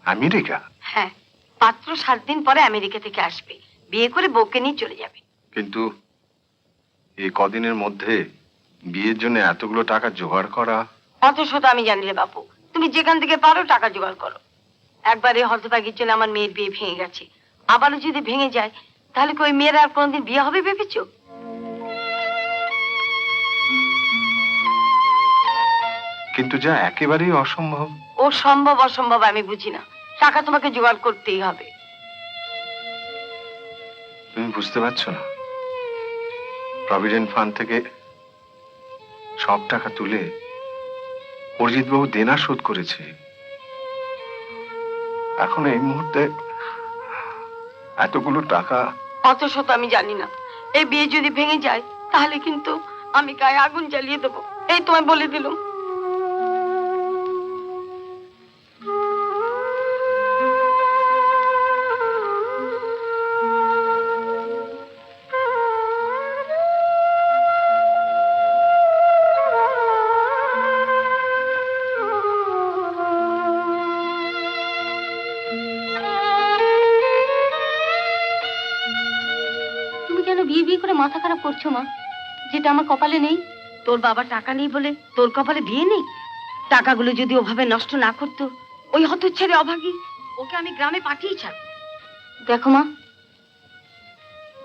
America? হ্যাঁ, মাত্র 7 দিন পরে আমেরিকা থেকে আসবে, বিয়ে করে বউকে নিয়ে চলে যাবে। কিন্তু এই কদিনের মধ্যে বিয়ের জন্য এতগুলো টাকা জোগাড় করা। অত শত আমি জানি রে বাপু, তুমি যেখান থেকে পারো টাকা জোগাড় করো। একবার এই হতভাগীর জন্য আমার মেয়ের বিয়ে ভেঙে গেছে, আবারও যদি ভেঙে যায় তাহলে কি ওই মেয়ের আর কোনোদিন বিয়ে হবে ভেবেছো? কিন্তু যা একেবারেই অসম্ভব। ও সম্ভব অসম্ভব আমি বুঝি না, টাকা তোমাকে জোগাড় করতেই হবে। তুমি বুঝতে পারছো না, প্রভিডেন্ট ফান্ড থেকে সব টাকা তুলে অরিজিৎ বাবু দেনা শোধ করেছে। এখন এই মুহূর্তে এতগুলো টাকা। অত শত আমি জানি না, এই বিয়ে যদি ভেঙে যায় তাহলে কিন্তু আমি গায়ে আগুন জ্বালিয়ে দেবো, এই তোমায় বলে দিলাম। বিয়ে বিয়ে করে মাথা খারাপ করছো মা, যেটা আমার কপালে নেই। তোর বাবা টাকা নেই বলে তোর কপালে বিয়ে নেই? টাকাগুলো যদি ওভাবে নষ্ট না করতো, ওই হতচ্ছাড়ি অভাগী ওকে আমি গ্রামে পাঠিয়ে ছাড়। দেখো মা,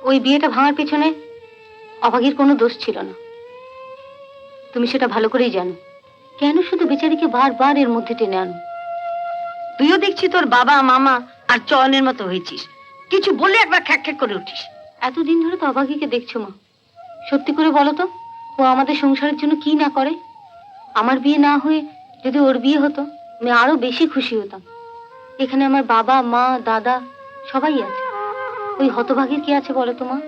ওই বিয়েটা ভাঙার পেছনে অভাগীর কোনো দোষ ছিল না, তুমি সেটা ভালো করেই জানো। কেন শুধু বেচারিকে বারবার এর মধ্যে টেনে আনো? তুইও দেখছি তোর বাবা মামা আর চয়নের মতো হয়েছিস, কিছু বললে একবার খ্যাক খ্যাক করে উঠিস। এতদিন ধরে তো অভাগীকে দেখছো মা, সত্যি করে বলো তো, ও আমাদের সংসারের জন্য কি না করে? আমার বিয়ে না হয়ে যদি ওর বিয়ে হতো, আমি আরো বেশি খুশি হতাম। এখানে আমার বাবা মা দাদা সবাই আছে, ওই হতভাগীর কি আছে বলো তো মা?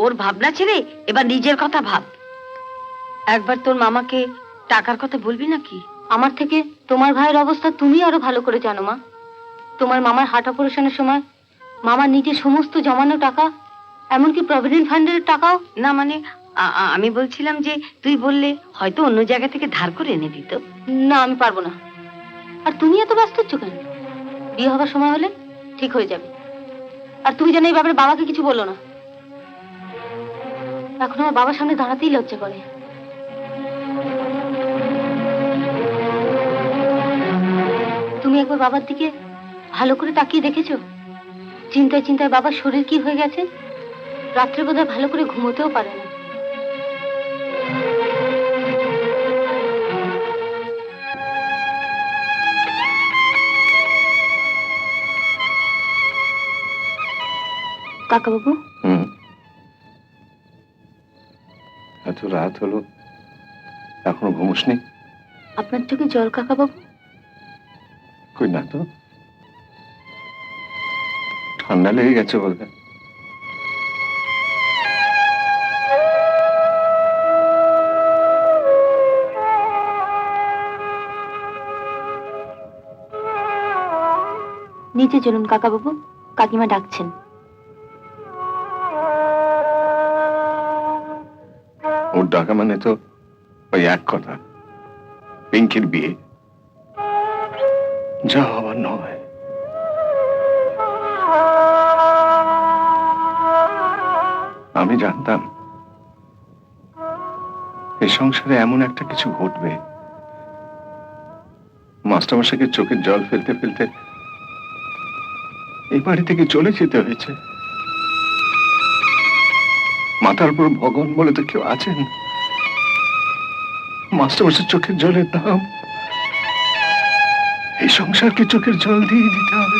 ওর ভাবনা ছেড়ে এবার নিজের কথা ভাব। একবার তোর মামাকে টাকার কথা বলবি নাকি? আমার থেকে তোমার ভাইয়ের অবস্থা তুমি আরো ভালো করে জানো মা। তোমার মামার হার্ট অপারেশনের সময় মামা নিজের সমস্ত জমানো টাকা, এমনকি প্রভিডেন্ট ফান্ডের টাকাও। না মানে আমি বলছিলাম যে তুই বললে হয়তো অন্য জায়গা থেকে ধার করে এনে দিত। না, আমি পারবো না। আর তুমি এত ব্যস্ত হচ্ছ কেন? বিয়ে হবার সময় হলে ঠিক হয়ে যাবে। আর তুমি জানো এই ব্যাপারে বাবাকে কিছু বলো না, এখন আমার বাবার সামনে দাঁড়াতেই লজ্জা করে। তুমি একবার বাবার দিকে ভালো করে তাকিয়ে দেখেছো? চিন্তায় চিন্তায় বাবার শরীর কি হয়ে গেছে, রাত্রে বোধহয় ভালো করে ঘুমোতেও পারে না। কাকা বাবু, এত রাত হলো এখনো ঘুমোসনি? আপনার চোখে জল কাকা বাবু? কই না তো, ঠান্ডা লেগে গেছে বলতে। নিচে চলুন কাকা বাবু, কাকিমা ডাকছেন। ওর ডাকা মানে তো ওই এক কথা, পিঙ্কির বিয়ে। যা হবার নয়। আমি জানতাম এই সংসারে এমন একটা কিছু ঘটবে। মাস্টারমশাইকে চোখের জল ফেলতে ফেলতে এই বাড়ি থেকে চলে যেতে হয়েছে। মাথার উপর ভগবান বলে তো কেউ আছেন? মাস্টারমশাইয়ের চোখের জলের দাম এই সংসারকে চোখের জল দিয়ে দিতে হবে।